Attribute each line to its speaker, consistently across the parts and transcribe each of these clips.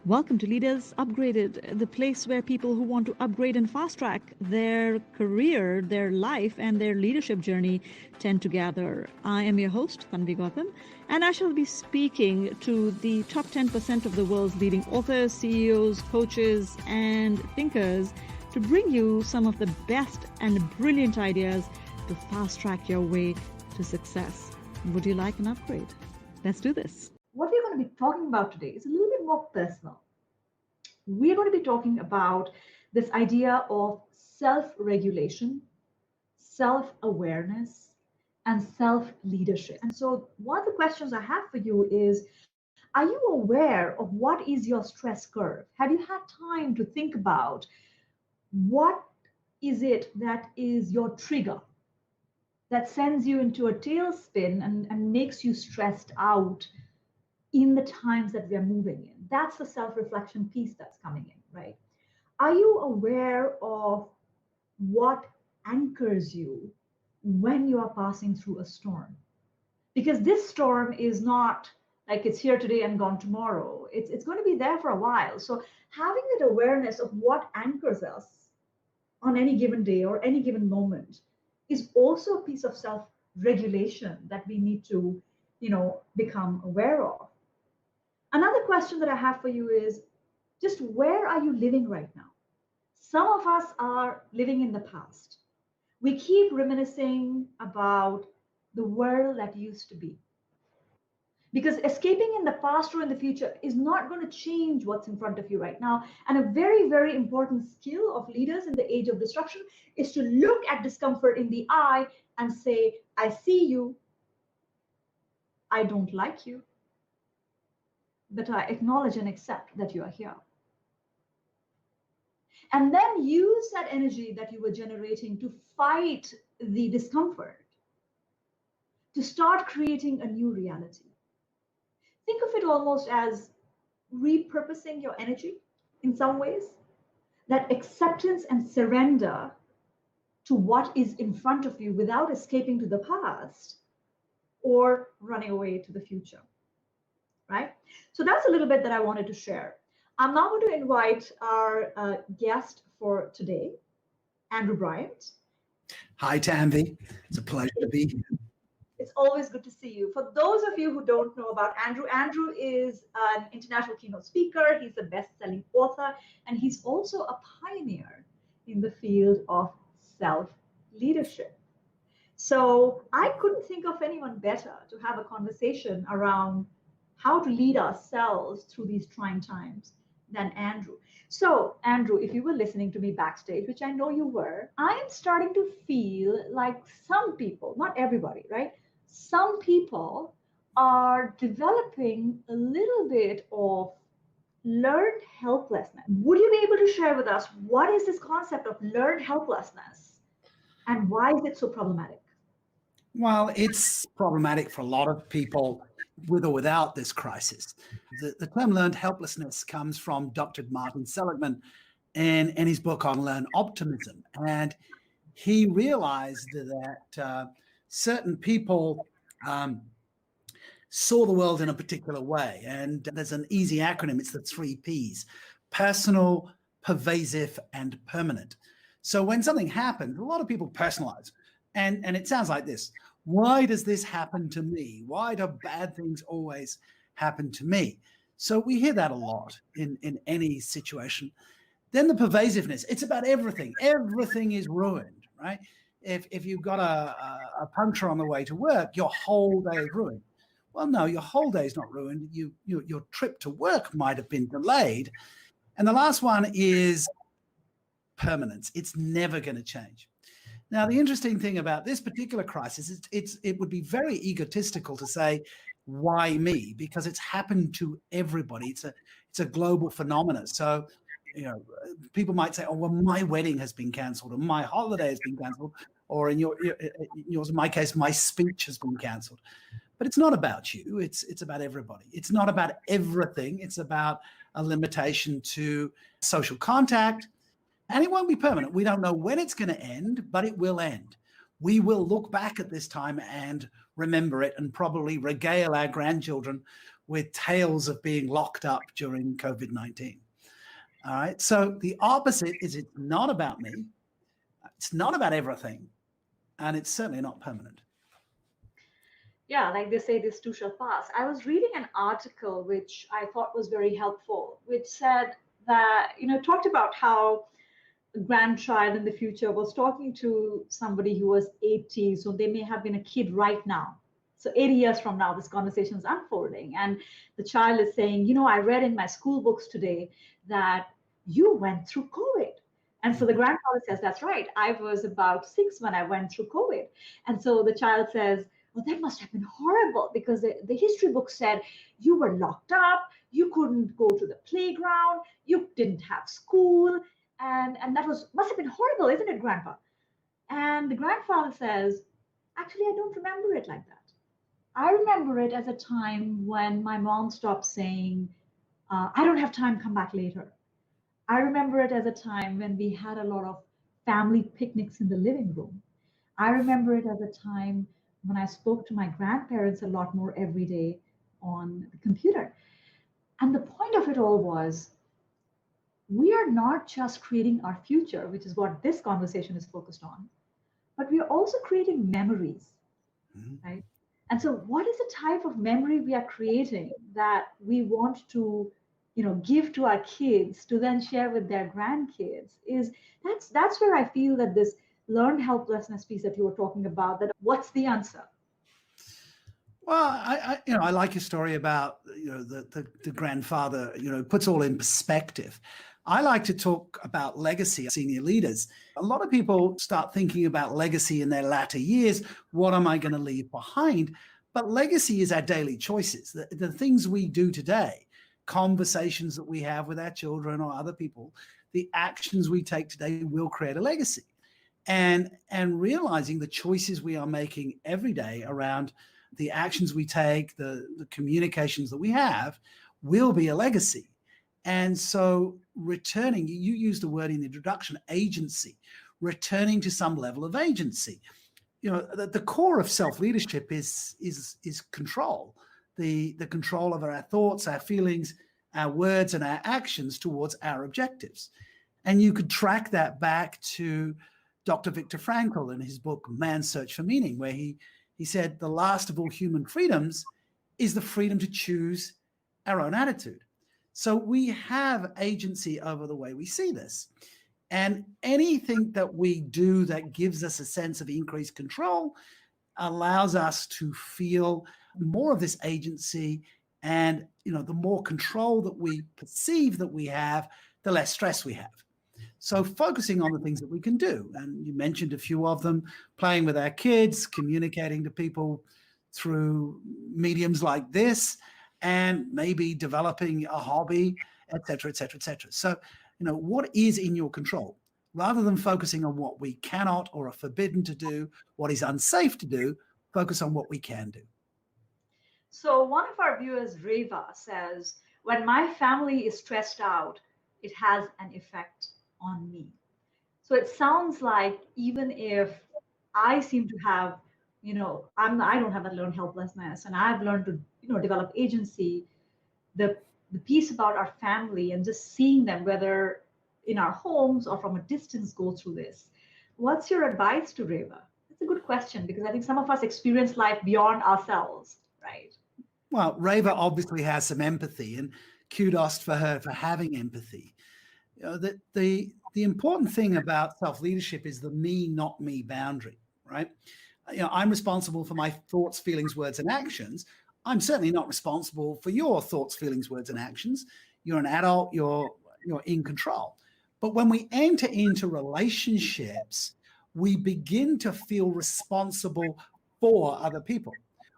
Speaker 1: Welcome to Leaders Upgraded, the place where people who want to upgrade and fast track their career, their life, and their leadership journey tend to gather. I am your host, Tanvi Gautam, and I shall be speaking to the top 10% of the world's leading authors, CEOs, coaches, and thinkers to bring you some of the best and brilliant ideas to fast track your way to success. Would you like an upgrade? Let's do this. What we're going to be talking about today is a little bit more personal. We're going to be talking about this idea of self-regulation, self-awareness, and self-leadership. And so one of the questions I have for you is, are you aware of what is your stress curve? Have you had time to think about what is it that is your trigger that sends you into a tailspin and makes you stressed out in the times that we are moving in? That's the self-reflection piece that's coming in, right? Are you aware of what anchors you when you are passing through a storm? Because this storm is not like it's here today and gone tomorrow. It's going to be there for a while. So having that awareness of what anchors us on any given day or any given moment is also a piece of self-regulation that we need to, become aware of. Another question that I have for you is just where are you living right now? Some of us are living in the past. We keep reminiscing about the world that used to be. Because escaping in the past or in the future is not going to change what's in front of you right now. And a very, very important skill of leaders in the age of disruption is to look at discomfort in the eye and say, I see you. I don't like you, but I acknowledge and accept that you are here. And then use that energy that you were generating to fight the discomfort, to start creating a new reality. Think of it almost as repurposing your energy in some ways, that acceptance and surrender to what is in front of you without escaping to the past or running away to the future. Right? So that's a little bit that I wanted to share. I'm now going to invite our guest for today, Andrew Bryant.
Speaker 2: Hi, Tanvi. It's a pleasure to be here.
Speaker 1: It's always good to see you. For those of you who don't know about Andrew, Andrew is an international keynote speaker. He's a best-selling author, and he's also a pioneer in the field of self-leadership. So I couldn't think of anyone better to have a conversation around how to lead ourselves through these trying times than Andrew. So Andrew, if you were listening to me backstage, which I know you were, I am starting to feel like some people, not everybody, right? Some people are developing a little bit of learned helplessness. Would you be able to share with us what is this concept of learned helplessness and why is it so problematic?
Speaker 2: Well, it's problematic for a lot of people with or without this crisis. The term learned helplessness comes from Dr. Martin Seligman in his book on learned optimism. And he realized that certain people saw the world in a particular way. And there's an easy acronym. It's the 3 Ps: personal, pervasive, and permanent. So when something happens, a lot of people personalize. And it sounds like this: why does this happen to me? Why do bad things always happen to me? So we hear that a lot in any situation. Then the pervasiveness, it's about everything. Everything is ruined, right? If you've got a puncture on the way to work, your whole day is ruined. Well, no, your whole day is not ruined. Your trip to work might have been delayed. And the last one is permanence. It's never going to change. Now, the interesting thing about this particular crisis is it would be very egotistical to say, why me? Because it's happened to everybody. It's a global phenomenon. So, people might say, oh, well, my wedding has been canceled, or my holiday has been canceled, or in yours, in my case, my speech has been canceled. But it's not about you. It's about everybody. It's not about everything. It's about a limitation to social contact. And it won't be permanent. We don't know when it's going to end, but it will end. We will look back at this time and remember it and probably regale our grandchildren with tales of being locked up during COVID-19. All right. So the opposite is it's not about me. It's not about everything. And it's certainly not permanent.
Speaker 1: Yeah, like they say, this too shall pass. I was reading an article which I thought was very helpful, which said that, talked about how a grandchild in the future was talking to somebody who was 80, so they may have been a kid right now. So 80 years from now, this conversation is unfolding. And the child is saying, I read in my school books today that you went through COVID. And so the grandfather says, that's right. I was about 6 when I went through COVID. And so the child says, well, that must have been horrible because the history book said you were locked up, you couldn't go to the playground, you didn't have school, and that must have been horrible, isn't it, Grandpa? And the grandfather says, actually, I don't remember it like that. I remember it as a time when my mom stopped saying, I don't have time, come back later. I remember it as a time when we had a lot of family picnics in the living room. I remember it as a time when I spoke to my grandparents a lot more every day on the computer. And the point of it all was we are not just creating our future, which is what this conversation is focused on, but we are also creating memories, right? And so, what is the type of memory we are creating that we want to, give to our kids to then share with their grandkids? That's where I feel that this learned helplessness piece that you were talking about. That what's the answer?
Speaker 2: Well, I like your story about the grandfather puts all in perspective. I like to talk about legacy, senior leaders. A lot of people start thinking about legacy in their latter years. What am I going to leave behind? But legacy is our daily choices, the things we do today, conversations that we have with our children or other people, the actions we take today will create a legacy. And realizing the choices we are making every day around the actions we take, the communications that we have will be a legacy. And so returning, you used the word in the introduction, agency, returning to some level of agency. The core of self-leadership is control, the control of our thoughts, our feelings, our words, and our actions towards our objectives. And you could track that back to Dr. Viktor Frankl in his book, Man's Search for Meaning, where he said the last of all human freedoms is the freedom to choose our own attitude. So we have agency over the way we see this. And anything that we do that gives us a sense of increased control allows us to feel more of this agency. And, the more control that we perceive that we have, the less stress we have. So focusing on the things that we can do, and you mentioned a few of them, playing with our kids, communicating to people through mediums like this, and maybe developing a hobby, et cetera, et cetera, et cetera. So, what is in your control? Rather than focusing on what we cannot or are forbidden to do, what is unsafe to do, focus on what we can do.
Speaker 1: So one of our viewers, Reva, says, when my family is stressed out, it has an effect on me. So it sounds like even if I seem to have, I don't have a learned helplessness, and I've learned to, develop agency. The piece about our family and just seeing them, whether in our homes or from a distance, go through this. What's your advice to Reva? That's a good question because I think some of us experience life beyond ourselves, right?
Speaker 2: Well, Reva obviously has some empathy, and kudos for her for having empathy. The important thing about self-leadership is the me, not me boundary, right? I'm responsible for my thoughts, feelings, words, and actions. I'm certainly not responsible for your thoughts, feelings, words, and actions. You're an adult, you're in control. But when we enter into relationships, we begin to feel responsible for other people,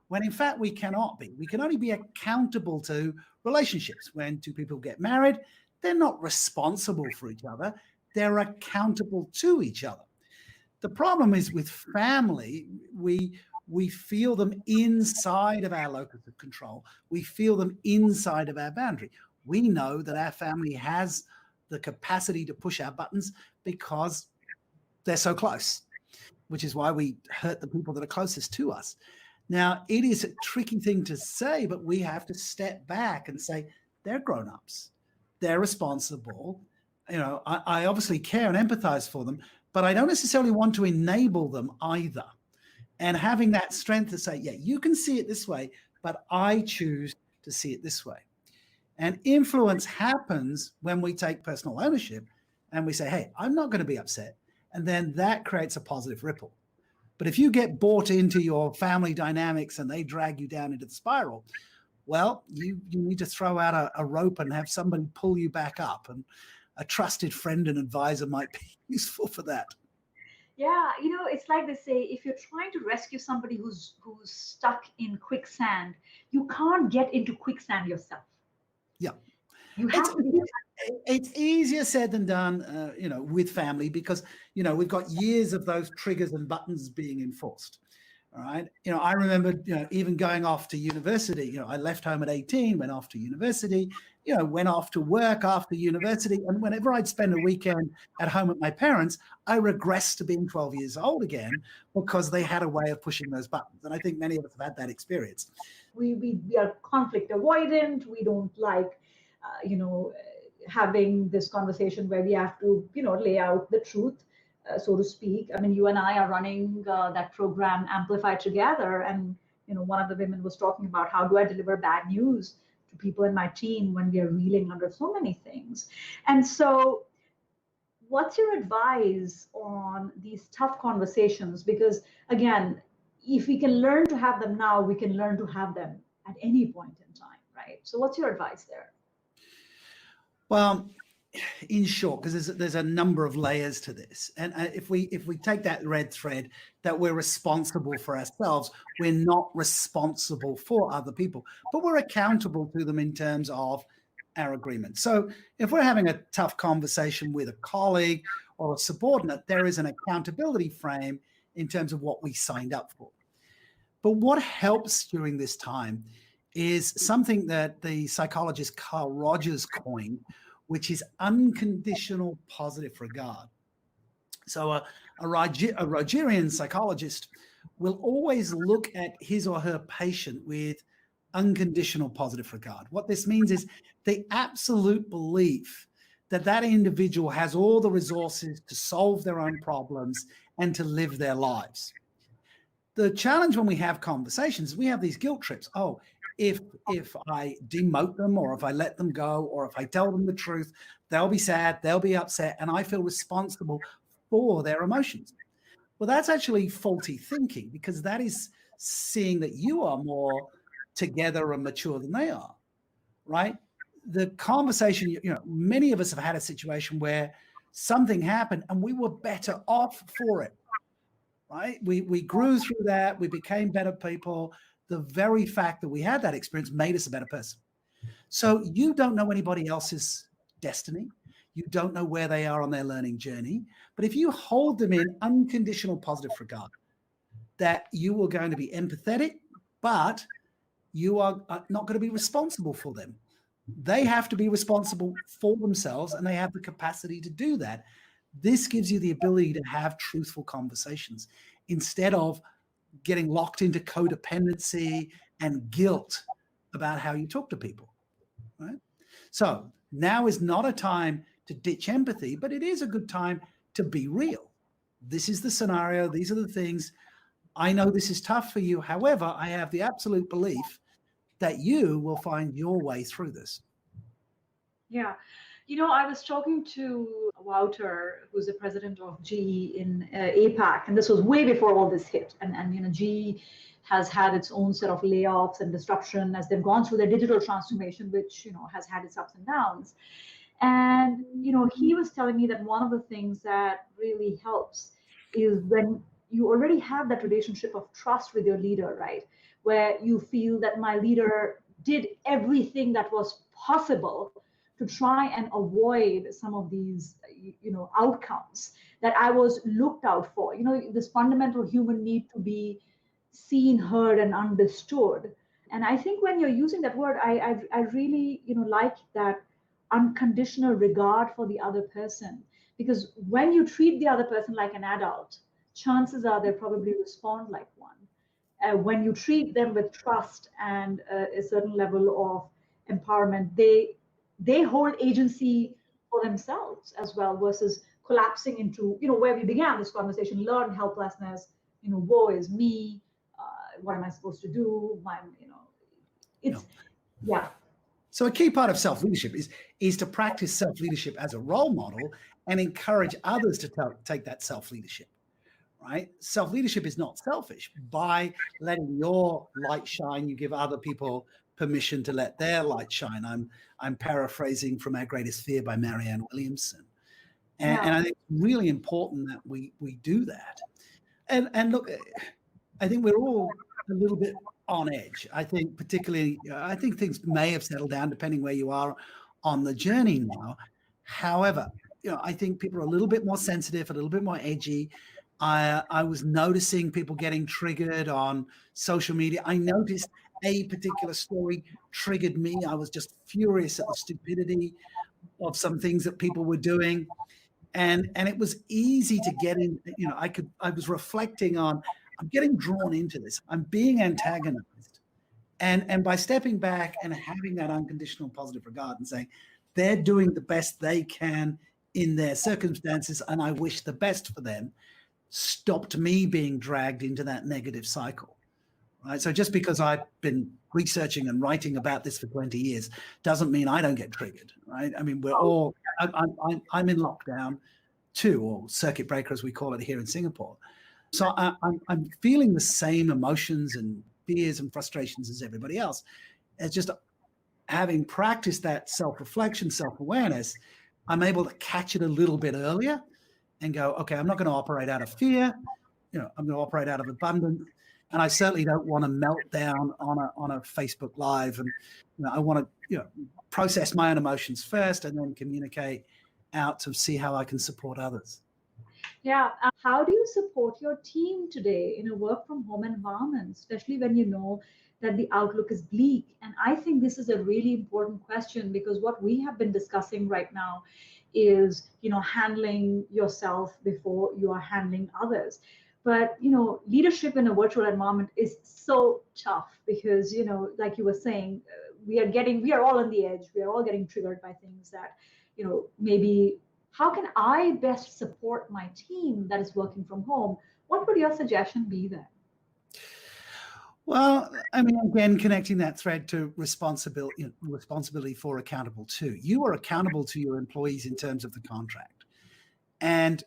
Speaker 2: when in fact we cannot be. We can only be accountable to relationships. When two people get married, they're not responsible for each other. They're accountable to each other. The problem is with family, we feel them inside of our locus of control. We feel them inside of our boundary. We know that our family has the capacity to push our buttons because they're so close, which is why we hurt the people that are closest to us. Now, it is a tricky thing to say, but we have to step back and say, they're grown-ups. They're responsible. I obviously care and empathize for them, but I don't necessarily want to enable them either. And having that strength to say, yeah, you can see it this way, but I choose to see it this way. And influence happens when we take personal ownership and we say, hey, I'm not going to be upset. And then that creates a positive ripple. But if you get bought into your family dynamics and they drag you down into the spiral, well, you need to throw out a rope and have somebody pull you back up. And a trusted friend and advisor might be useful for that.
Speaker 1: Yeah, it's like they say, if you're trying to rescue somebody who's stuck in quicksand, you can't get into quicksand yourself.
Speaker 2: Yeah.
Speaker 1: You
Speaker 2: It's
Speaker 1: have to be.
Speaker 2: it's easier said than done, with family because, we've got years of those triggers and buttons being enforced. All right. I remember, even going off to university, I left home at 18, went off to university, went off to work after university. And whenever I'd spend a weekend at home at my parents', I regressed to being 12 years old again because they had a way of pushing those buttons. And I think many of us have had that experience.
Speaker 1: We are conflict avoidant. We don't like, having this conversation where we have to, lay out the truth, so to speak. I mean, you and I are running that program Amplify Together, and one of the women was talking about how do I deliver bad news to people in my team when we are reeling under so many things. And so, what's your advice on these tough conversations? Because again, if we can learn to have them now, we can learn to have them at any point in time, right? So, what's your advice there?
Speaker 2: Well, in short, because there's a number of layers to this, and if we take that red thread that we're responsible for ourselves, we're not responsible for other people, but we're accountable to them in terms of our agreement. So if we're having a tough conversation with a colleague or a subordinate, there is an accountability frame in terms of what we signed up for. But what helps during this time is something that the psychologist Carl Rogers coined, which is unconditional positive regard. So a Rogerian psychologist will always look at his or her patient with unconditional positive regard. What this means is the absolute belief that that individual has all the resources to solve their own problems and to live their lives. The challenge when we have conversations, we have these guilt trips. Oh, if I demote them or if I let them go or if I tell them the truth, they'll be sad, they'll be upset, and I feel responsible for their emotions. Well, that's actually faulty thinking because that is seeing that you are more together and mature than they are, right? The conversation, many of us have had a situation where something happened and we were better off for it, right? We grew through that. We became better people. The very fact that we had that experience made us a better person. So you don't know anybody else's destiny. You don't know where they are on their learning journey. But if you hold them in unconditional positive regard, that you are going to be empathetic, but you are not going to be responsible for them. They have to be responsible for themselves, and they have the capacity to do that. This gives you the ability to have truthful conversations instead of getting locked into codependency and guilt about how you talk to people, right? So now is not a time to ditch empathy, but it is a good time to be real. This is the scenario. These are the things. I know this is tough for you. However, I have the absolute belief that you will find your way through this.
Speaker 1: Yeah. I was talking to Wouter, who's the president of GE in APAC, and this was way before all this hit. And GE has had its own set of layoffs and disruption as they've gone through their digital transformation, which has had its ups and downs. And he was telling me that one of the things that really helps is when you already have that relationship of trust with your leader, right? Where you feel that my leader did everything that was possible to try and avoid some of these outcomes that I was looked out for. This fundamental human need to be seen, heard, and understood. And I think when you're using that word, I really like that unconditional regard for the other person, because when you treat the other person like an adult, chances are they'll probably respond like one. when you treat them with trust and a certain level of empowerment, they hold agency for themselves as well, versus collapsing into, where we began this conversation, learned helplessness, woe is me, what am I supposed to do?
Speaker 2: No.
Speaker 1: It's, yeah.
Speaker 2: So a key part of self-leadership is to practice self-leadership as a role model and encourage others to take that self-leadership, right? Self-leadership is not selfish. By letting your light shine, you give other people permission to let their light shine. I'm paraphrasing from Our Greatest Fear by Marianne Williamson. And I think it's really important that we do that. And look, I think we're all a little bit on edge. I think particularly, I think things may have settled down depending where you are on the journey now. However, I think people are a little bit more sensitive, a little bit more edgy. I was noticing people getting triggered on social media. I noticed a particular story triggered me. I was just furious at the stupidity of some things that people were doing. And it was easy to get in, I was reflecting on, I'm getting drawn into this. I'm being antagonized. And by stepping back and having that unconditional positive regard and saying, they're doing the best they can in their circumstances, and I wish the best for them, stopped me being dragged into that negative cycle. Right. So just because I've been researching and writing about this for 20 years doesn't mean I don't get triggered. Right. I mean, I'm in lockdown too, or circuit breaker, as we call it here in Singapore. So I'm feeling the same emotions and fears and frustrations as everybody else. It's just having practiced that self-reflection, self-awareness, I'm able to catch it a little bit earlier and go, okay, I'm not going to operate out of fear. I'm going to operate out of abundance. And I certainly don't want to melt down on a Facebook Live. And I want to process my own emotions first and then communicate out to see how I can support others.
Speaker 1: Yeah. How do you support your team today in a work from home environment, especially when you know that the outlook is bleak? And I think this is a really important question, because what we have been discussing right now is, handling yourself before you are handling others. But, leadership in a virtual environment is so tough because, like you were saying, we are all on the edge. We are all getting triggered by things that, maybe how can I best support my team that is working from home? What would your suggestion be then?
Speaker 2: Well, I mean, again, connecting that thread to responsibility for accountable to. You are accountable to your employees in terms of the contract. And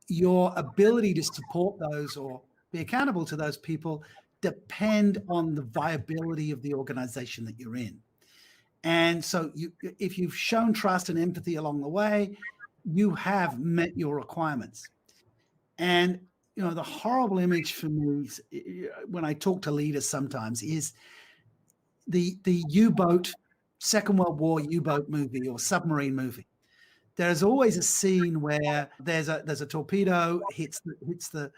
Speaker 2: your ability to support those or be accountable to those people depend on the viability of the organization that you're in. And so if you've shown trust and empathy along the way, you have met your requirements. And the horrible image for me when I talk to leaders sometimes is the U-boat, Second World War U-boat movie or submarine movie. There's always a scene where there's a torpedo hits the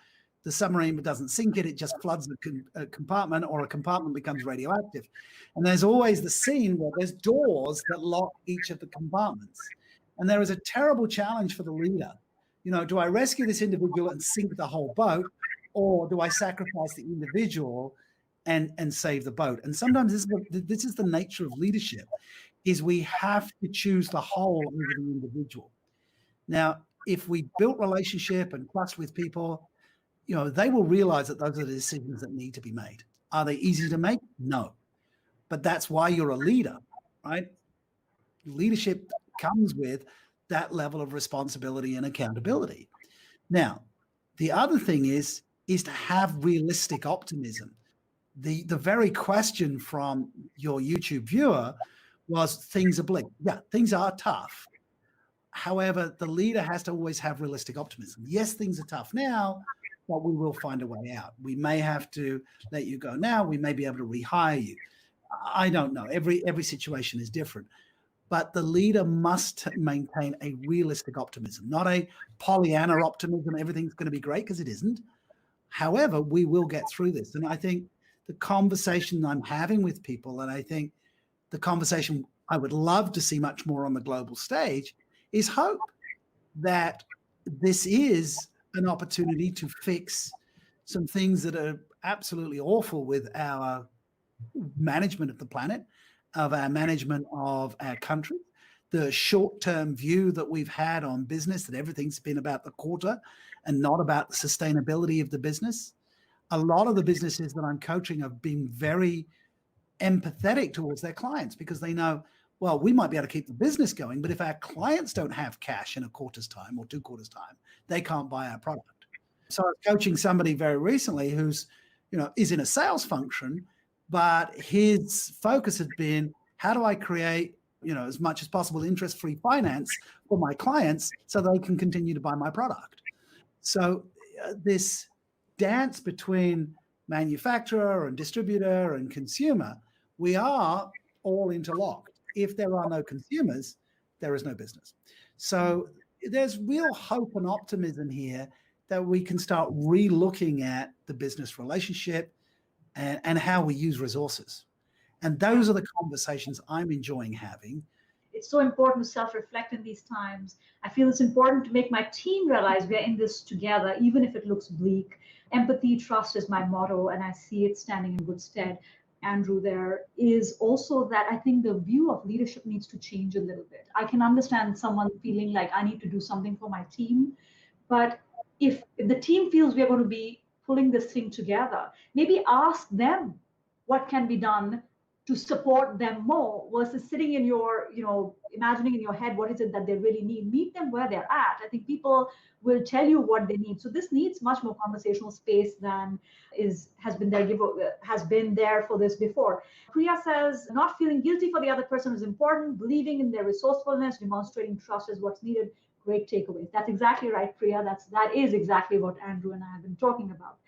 Speaker 2: submarine but doesn't sink it. It just floods the compartment, or a compartment becomes radioactive. And there's always the scene where there's doors that lock each of the compartments. And there is a terrible challenge for the leader. Do I rescue this individual and sink the whole boat, or do I sacrifice the individual and save the boat? And sometimes this is the nature of leadership, is we have to choose the whole over the individual. Now, if we built relationship and trust with people, they will realize that those are the decisions that need to be made. Are they easy to make? No. But that's why you're a leader, right? Leadership comes with that level of responsibility and accountability. Now, the other thing is to have realistic optimism. The very question from your YouTube viewer was, things are bleak. Yeah, things are tough. However, the leader has to always have realistic optimism. Yes, things are tough now, but we will find a way out. We may have to let you go now. We may be able to rehire you. I don't know. Every situation is different. But the leader must maintain a realistic optimism, not a Pollyanna optimism. Everything's going to be great, because it isn't. However, we will get through this. And I think the conversation I'm having with people, and I think the conversation I would love to see much more on the global stage, is hope that this is an opportunity to fix some things that are absolutely awful with our management of the planet, of our management of our country, the short-term view that we've had on business, that everything's been about the quarter and not about the sustainability of the business. A lot of the businesses that I'm coaching have been very empathetic towards their clients because they know, well, we might be able to keep the business going, but if our clients don't have cash in a quarter's time or 2 quarters time, they can't buy our product. So I was coaching somebody very recently who's, is in a sales function, but his focus had been, how do I create, as much as possible interest-free finance for my clients so they can continue to buy my product? So this dance between manufacturer and distributor and consumer, we are all interlocked. If there are no consumers, there is no business. So there's real hope and optimism here that we can start re-looking at the business relationship and how we use resources. And those are the conversations I'm enjoying having.
Speaker 1: It's so important to self-reflect in these times. I feel it's important to make my team realize we're in this together, even if it looks bleak. Empathy, trust is my motto, and I see it standing in good stead. Andrew, there is also that I think the view of leadership needs to change a little bit. I can understand someone feeling like I need to do something for my team, but if the team feels we're going to be pulling this thing together, maybe ask them what can be done to support them more versus sitting in your, imagining in your head what is it that they really need. Meet them where they're at. I think people will tell you what they need. So this needs much more conversational space than has been there for this before. Priya says, not feeling guilty for the other person is important. Believing in their resourcefulness, demonstrating trust is what's needed. Great takeaways. That's exactly right, Priya. That is exactly what Andrew and I have been talking about.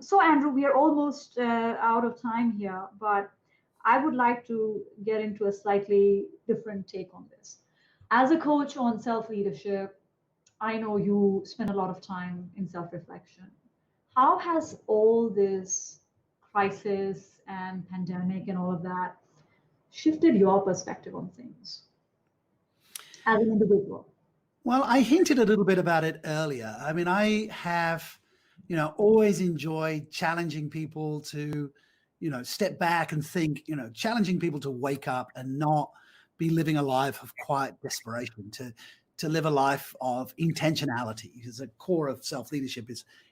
Speaker 1: So Andrew, we are almost out of time here, but I would like to get into a slightly different take on this. As a coach on self-leadership, I know you spend a lot of time in self-reflection. How has all this crisis and pandemic and all of that shifted your perspective on things as an individual?
Speaker 2: Well, I hinted a little bit about it earlier. I mean, I have, always enjoyed challenging people to step back and think, challenging people to wake up and not be living a life of quiet desperation, to live a life of intentionality, because the core of self-leadership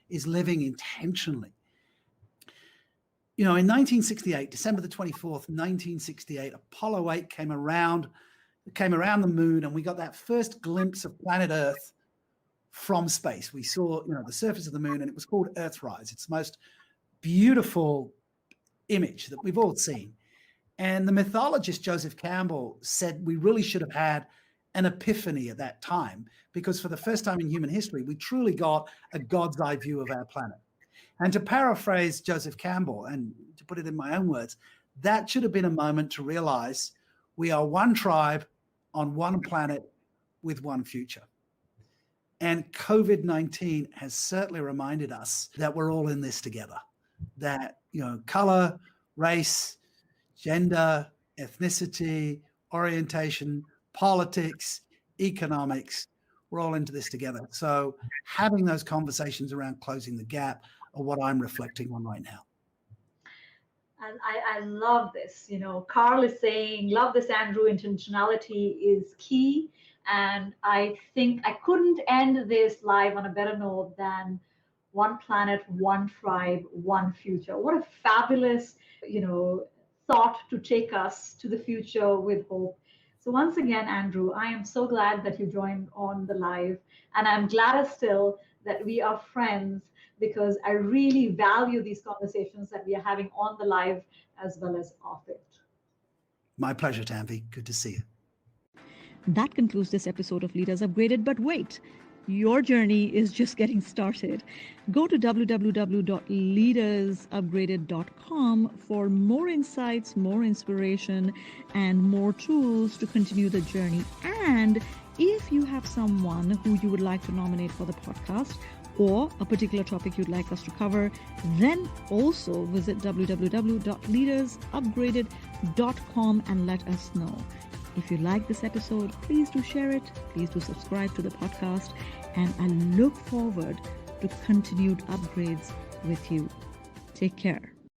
Speaker 2: is living intentionally. In 1968, December the 24th, 1968, Apollo 8 came around the moon, and we got that first glimpse of planet Earth from space. We saw, the surface of the moon, and it was called Earthrise. It's the most beautiful image that we've all seen. And the mythologist Joseph Campbell said we really should have had an epiphany at that time, because for the first time in human history, we truly got a God's eye view of our planet. And to paraphrase Joseph Campbell, and to put it in my own words, that should have been a moment to realize we are one tribe on one planet with one future. And COVID-19 has certainly reminded us that we're all in this together, that, color, race, gender, ethnicity, orientation, politics, economics, we're all into this together. So having those conversations around closing the gap are what I'm reflecting on right now.
Speaker 1: And I love this. Carl is saying, love this, Andrew, intentionality is key. And I think I couldn't end this live on a better note than one planet, one tribe, one future. What a fabulous, thought to take us to the future with hope. So once again, Andrew, I am so glad that you joined on the live, and I'm gladder still that we are friends, because I really value these conversations that we are having on the live as well as off it.
Speaker 2: My pleasure, Tanvi. Good to see you.
Speaker 3: That concludes this episode of Leaders Upgraded. But wait, your journey is just getting started. Go to www.leadersupgraded.com for more insights, more inspiration, and more tools to continue the journey. And if you have someone who you would like to nominate for the podcast, or a particular topic you'd like us to cover, then also visit www.leadersupgraded.com and let us know. If you like this episode, please do share it. Please do subscribe to the podcast. And I look forward to continued upgrades with you. Take care.